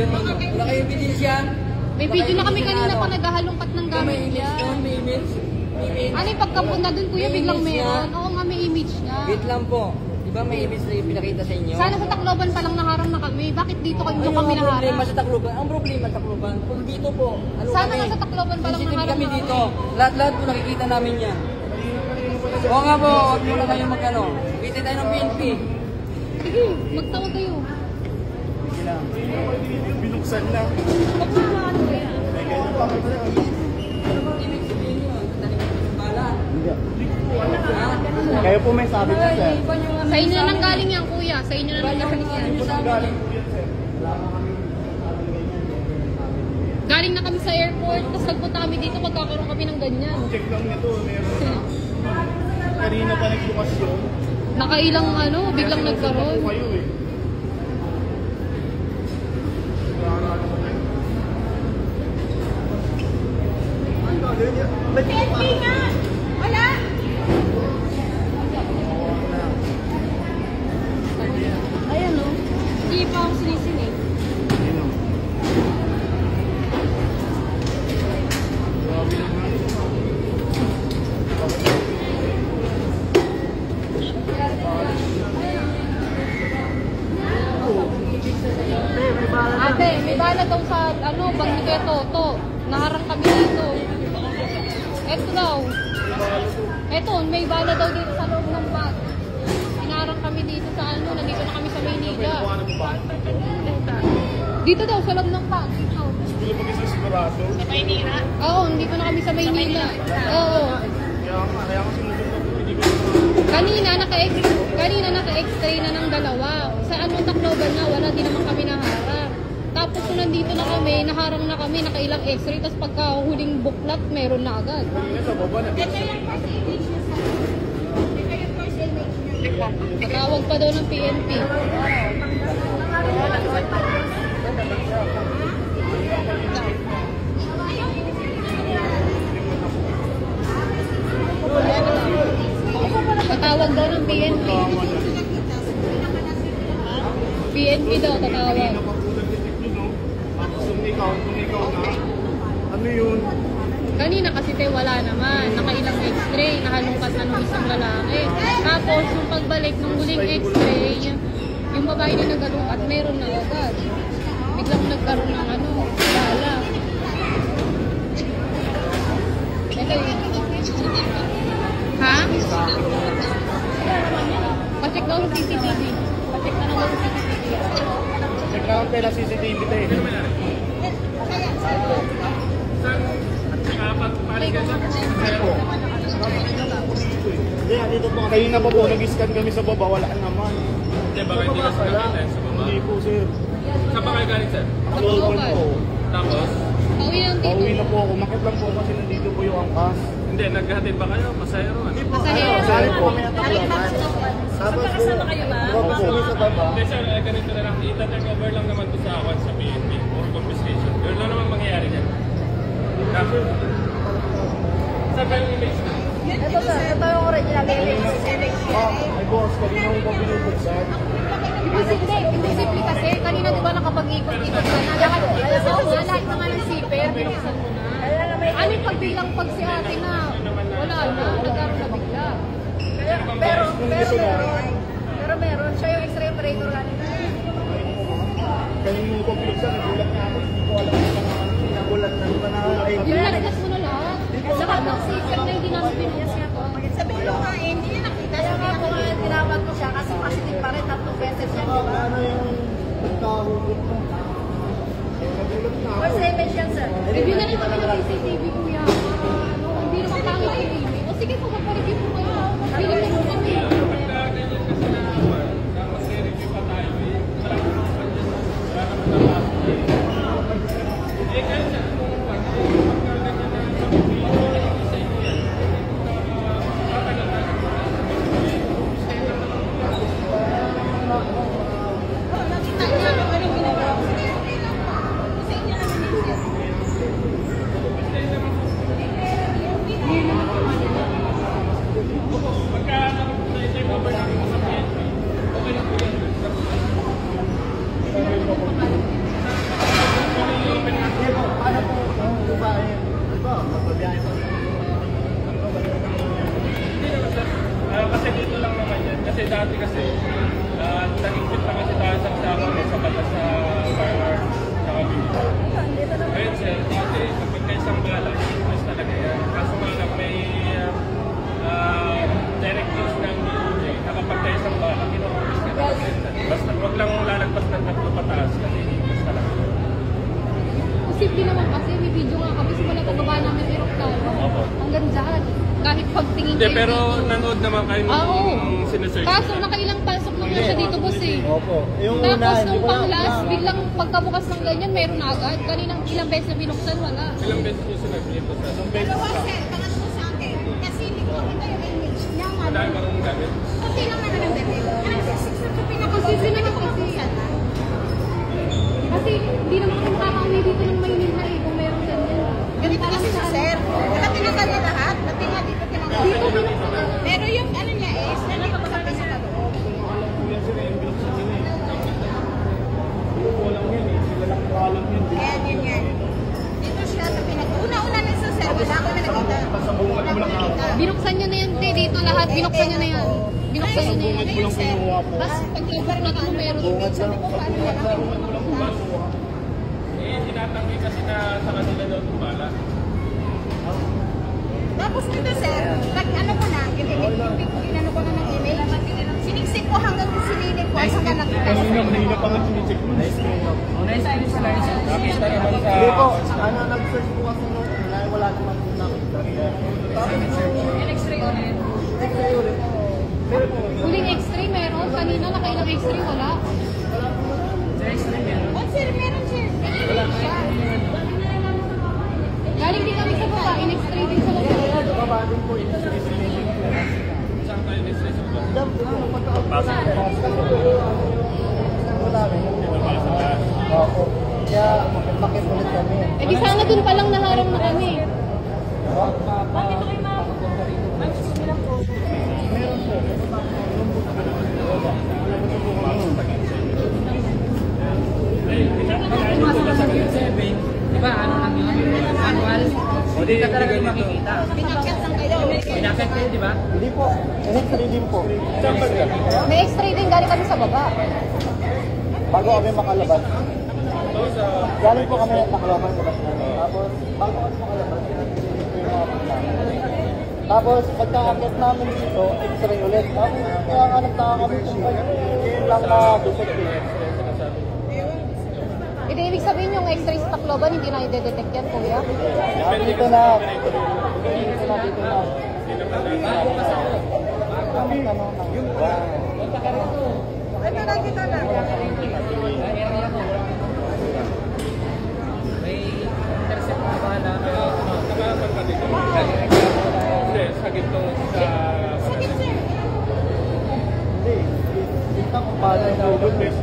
Wala kayong ebidensya. May video na kami kanina pa naghahalongkat ng gamit niya. May image. Ano yung pagkapunta dun kuya, biglang meron? Oo nga, may image niya. Wait lang po. Diba may image na pinakita sa inyo? Sana sa Tacloban pa lang naharang na kami. Bakit dito kami Ano kami ang naharang? problema sa Tacloban? Ang problema sa Tacloban, kung dito po, ano Sana kami? nga sa Tacloban pa lang sensitive naharang kami na dito. Lahat-lahat po nakikita namin yan. Oo nga po, huwag nyo na kayo mag-ano. Kita tayo ng PNP. Sige, magtawag kayo. Binuksan lang. Magmamaano kaya? Ibig sabihin nyo, tanig ng bala. Kayo po may sabi na sir. Sa inyo na nang galing yan kuya. Sa inyo na nang galing yan. Galing na kami sa airport, tapos nagpunta kami dito, magkakaroon kami ng ganyan. Check lang nito, meron. Kanina pa nagbukas yun. Nakailang ano, biglang nagkaroon. Kayo eh. PNP nga! Wala! Ayan o. Hindi pa ako sinisinig. Ate, may bala daw sa ano, bag ni Kuya Toto. Naharang kami dito. Eto daw. Eto, may bala daw dito sa loob ng bag. Inaharang kami dito sa ano, nandito na kami sa Maynila. Dito daw, sa loob ng bag. Dito. Hindi pa kasi sigurado. Sa Maynila? Oo, dito na kami sa Maynila. Oo. Kaya nga sinunod na po, hindi ko Kanina naka-x-ray na ng dalawa. Sa ano, Tacloban na, wala din naman kami naharang. Tapos kung nandito na kami, naharang na kami, nakailang x-ray, tapos pagka huling buklat, meron na agad. sa baba na. Ito yung first image niya sa ito yung first image niya. Patawag pa daw ng PNP. Patawag daw ng PNP. PNP daw, tatawag. Tapos kung ikaw na, ano yun? Kanina kasi tayo wala naman. Nakailang x-ray, nahalungkat na nung isang lalaki. Tapos, yung pagbalik ng huling x-ray, yung babae na nagalungkat, meron na agad. Biglang nagkaroon ng ano, bala. Ito yun. Ha? Pacheck daw ng CCTV. Pacheck na naman ng CCTV. Check lang pala CCTV tayo. Dito po. Kanina pa po, nag-scan kami sa baba, wala naman. Hindi, baka hindi ka sa nakita sa baba. Hindi po sir. Saan pa kayo galing, sir? Tacloban po. Tapos? Pauwi lang dito. Pauwi na po ako, makit lang po kasi nandito po yung angkas. Hindi, naghahatid ba kayo? Pasahero? Ano? Pasahero. Sali po kami ng Tacloban. Tapos po, lumabas kami sa baba. Hindi, sir, ganito na lang. I-turn over lang naman to sa awan sa PNP or confiscation. Yun lang naman mangyayari dyan. Tapos? Saan ba yung image na? Ito sir, ito yung original image. Ay boss, kanina ko pa binubuksan. Hindi simple kasi. Kanina di ba nakapag-ikot-ikot ka na? Lahat naman ng zipper, binuksan mo na. Ano yung pagbilang pag si ate na? Wala na, nagkaroon na bigla. Pero meron. Siya yung x-ray operator kanina. Kanina ko pa binubuksan, nagulat na ako. Hindi ko alam kung nagulat na ba na. Yung narigas mo na lahat. Lahat ng zipper na hindi namin binuksan. Sabihin mo nga, hindi niya nakita. Kaya nga po nga tinawag ko siya kasi positive pa rin. 3 beses yan, di ba? Ano yung nagkahugot mo? Nagulat na ako. First image yan sir. Review na rin kami ng CCTV kuya. Hindi naman pangit yung image. O sige po, magpa-review po kayo. Biling na po kami. Tapos i-review pa tayo. Marami naman dyan. Marami naman kayo siya. Pagka kasi, nag-ingkit na kasi tayo sa usapan sa batas sa firearm sa kabila. Ngayon sir, dati, kapag ka isang bala, mas talaga yan. Kaso nga lang, may directives ng DOJ na kapag ka isang bala, kinukulis ka na. Basta huwag lang lalagpas ng 3 pataas kasi inis talaga. Posible naman kasi, may video nga kami simula pagkaba namin ni Roxanne. Hanggang dyan. Kahit pagtingin Hindi, pero nanood naman kayo nung sinesearch. Kaso nakailang pasok lang na siya dito, boss eh. Opo. Yung Tapos una, hindi nung ko lang. pang-last, biglang pagkabukas ng ganyan, meron na agad. Kaninang ilang beses na binuksan, wala. Ilang beses nyo sinabi ito sa Dalawa, sir, pangatlo sa akin. Kasi hindi ko makita yung image niya. dahil marunong gamit. Kunti lang naman ang debate. Ano yung 6 na ito Posible naman kasi. pinakabukasan na? Kasi hindi naman kung kakauwi dito ng Maynila eh, kung meron ganyan. Ganito kasi siya, sir. Wala tinanggal niya lahat. Pati nga dito tinanggal. Dito binuksan. Pero yung ano niya is, nandito sa pinaka-loob. Kuya sir, yung binuksan nila eh. Walang yan eh. Sila lang kalam yun. Ayan, yun yan. Dito siya sa Una-una na sa sir. Wala ko na nakita. Wala ko na nakita. Binuksan niya na yan, te. Dito lahat, binuksan niya na yan. Binuksan niya na yan. Bungad mo lang kinuha po. Tapos pag-cover na ito, meron. Bungad lang. Paano niya lang Tinatanggi kasi na sa kanila daw itong bala. Tapos dito sir, ano ko na, inano ko na ng email. Siniksik ko hanggang sinilip ko hanggang nakita ko. Kanina pa nga sinicheck mo. Nakita naman sa... Hindi po, nag-search po kasi nung una, wala naman po nakita. X-ray ulit. X-ray ulit. Pero po, Huling x-ray meron. Kanina nakailang x-ray, wala. Oh sir, meron sir. Galing din kami sa baba, in-x-ray din sa baba. baba din po yung Saan tayo na-stress ang bala? Dam, Pasok. wala rin. Dito pala sa taas. Opo. Kaya makit ulit kami. Eh di sana dun palang naharang na kami. Bakit kayo makapunta rito? Meron po. Di ba, ano lang yun? Annual. O di ka talaga makikita. Pinakit lang kayo. Pinakit kayo, di ba? Hindi po. X-ray din po. May x-ray din, galing kami sa baba. Bago kami makalabas. Galing po kami nakalaman sa labas namin. Tapos, bago kami makalabas, dito yung mga punta. Tapos, pagka-akit namin dito, x-ray ulit. Tapos, kaya nga nagtaka kami kung yun lang na defective. Hindi ibig sabihin yung x-ray sa Tacloban, hindi na i-detect yan, kuya. Dito na. Dito na, dito na. Kami, ano, Ito na, dito na. May intercept na bahala. Nakasal ka dito. Hindi, sa gito sa... Sakit sir. Hindi. Dito kung paano yung Google.